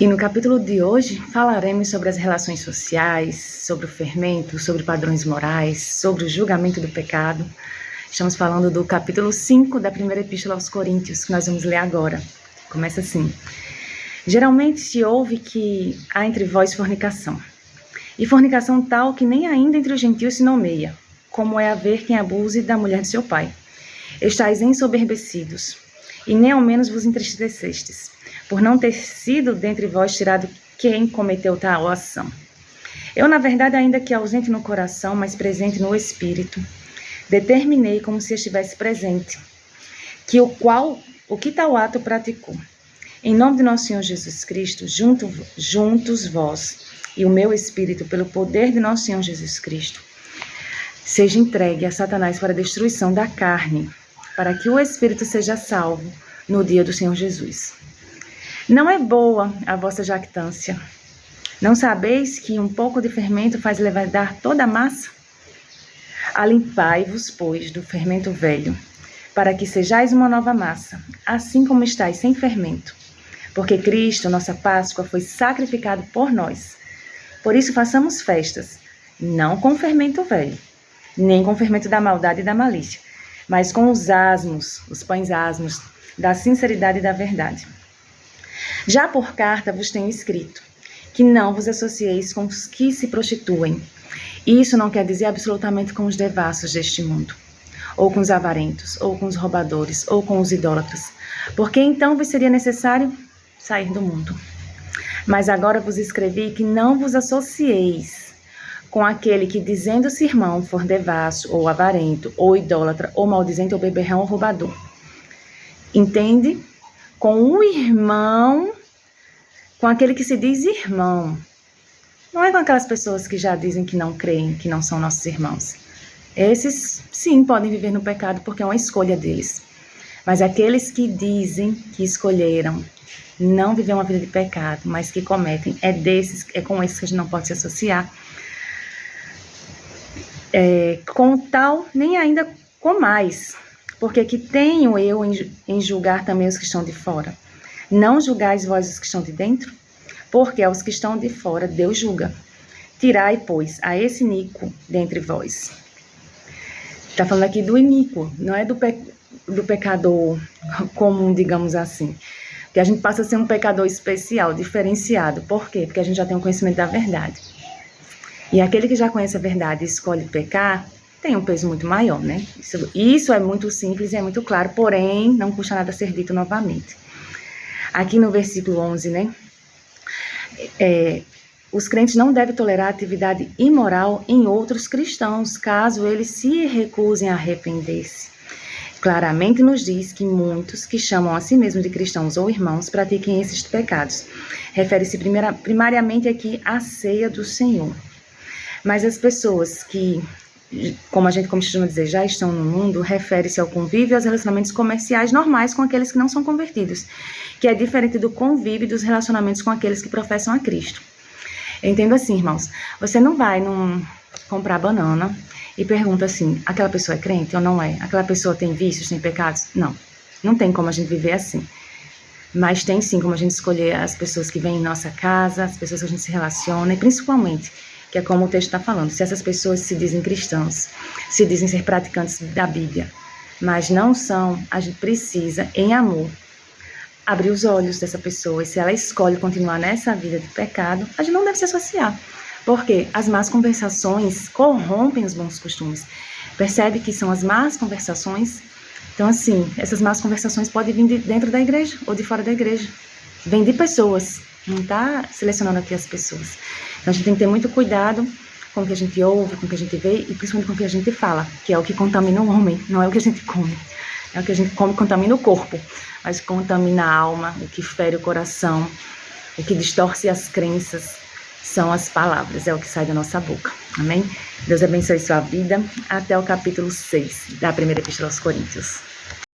E no capítulo de hoje falaremos sobre as relações sociais, sobre o fermento, sobre padrões morais, sobre o julgamento do pecado. Estamos falando do capítulo 5 da primeira epístola aos Coríntios, que nós vamos ler agora. Começa assim: geralmente se ouve que há entre vós fornicação, e fornicação tal que nem ainda entre os gentios se nomeia, como é haver quem abuse da mulher de seu pai. Estais ensoberbecidos, e nem ao menos vos entristecestes, por não ter sido dentre vós tirado quem cometeu tal ação. Eu, na verdade, ainda que ausente no coração, mas presente no espírito, determinei como se estivesse presente, o que tal ato praticou. Em nome de nosso Senhor Jesus Cristo, juntos vós e o meu espírito, pelo poder de nosso Senhor Jesus Cristo, seja entregue a Satanás para a destruição da carne, para que o espírito seja salvo no dia do Senhor Jesus. Não é boa a vossa jactância. Não sabeis que um pouco de fermento faz levedar toda a massa? Alimpai-vos, pois, do fermento velho, para que sejais uma nova massa, assim como estáis sem fermento. Porque Cristo, nossa Páscoa, foi sacrificado por nós. Por isso façamos festas, não com fermento velho, nem com fermento da maldade e da malícia, mas com os pães asmos, da sinceridade e da verdade. Já por carta vos tenho escrito, que não vos associeis com os que se prostituem. Isso não quer dizer absolutamente com os devassos deste mundo, ou com os avarentos, ou com os roubadores, ou com os idólatras, porque então vos seria necessário sair do mundo. Mas agora vos escrevi que não vos associeis com aquele que, dizendo-se irmão, for devasso, ou avarento, ou idólatra, ou maldizente, ou beberrão, ou roubador. Entende? Com o irmão, com aquele que se diz irmão. Não é com aquelas pessoas que já dizem que não creem, que não são nossos irmãos. Esses, sim, podem viver no pecado porque é uma escolha deles. Mas aqueles que dizem que escolheram não viver uma vida de pecado, mas que cometem, é com esses que a gente não pode se associar. Com tal, nem ainda com mais. Porque que tenho eu em julgar também os que estão de fora? Não julgais vós os que estão de dentro? Porque aos que estão de fora Deus julga. Tirai, pois, a esse iníquo dentre vós. Está falando aqui do iníquo, não é do pecador comum, digamos assim. Porque a gente passa a ser um pecador especial, diferenciado. Por quê? Porque a gente já tem um conhecimento da verdade. E aquele que já conhece a verdade e escolhe pecar, tem um peso muito maior, né? Isso é muito simples e é muito claro, porém, não custa nada ser dito novamente. Aqui no versículo 11, né? Os crentes não devem tolerar atividade imoral em outros cristãos, caso eles se recusem a arrepender-se. Claramente nos diz que muitos que chamam a si mesmos de cristãos ou irmãos pratiquem esses pecados. Refere-se primariamente aqui à ceia do Senhor. Mas as pessoas que, como a gente costuma dizer, já estão no mundo, refere-se ao convívio e aos relacionamentos comerciais normais com aqueles que não são convertidos, que é diferente do convívio e dos relacionamentos com aqueles que professam a Cristo. Eu entendo assim, irmãos, você não vai comprar banana e pergunta assim, aquela pessoa é crente ou não é? Aquela pessoa tem vícios, tem pecados? Não tem como a gente viver assim. Mas tem sim como a gente escolher as pessoas que vêm em nossa casa, as pessoas que a gente se relaciona, e principalmente, que é como o texto está falando, se essas pessoas se dizem cristãos, se dizem ser praticantes da Bíblia, mas não são, a gente precisa, em amor, abrir os olhos dessa pessoa, e se ela escolhe continuar nessa vida de pecado, a gente não deve se associar, porque as más conversações corrompem os bons costumes. Percebe que são as más conversações? Então, assim, essas más conversações podem vir de dentro da igreja ou de fora da igreja. Vem de pessoas, não está selecionando aqui as pessoas. Então, a gente tem que ter muito cuidado com o que a gente ouve, com o que a gente vê e principalmente com o que a gente fala, que é o que contamina o homem, não é o que a gente come. É o que a gente come, contamina o corpo, mas contamina a alma, o que fere o coração, o que distorce as crenças, são as palavras, é o que sai da nossa boca. Amém? Deus abençoe sua vida. Até o capítulo 6 da primeira epístola aos Coríntios.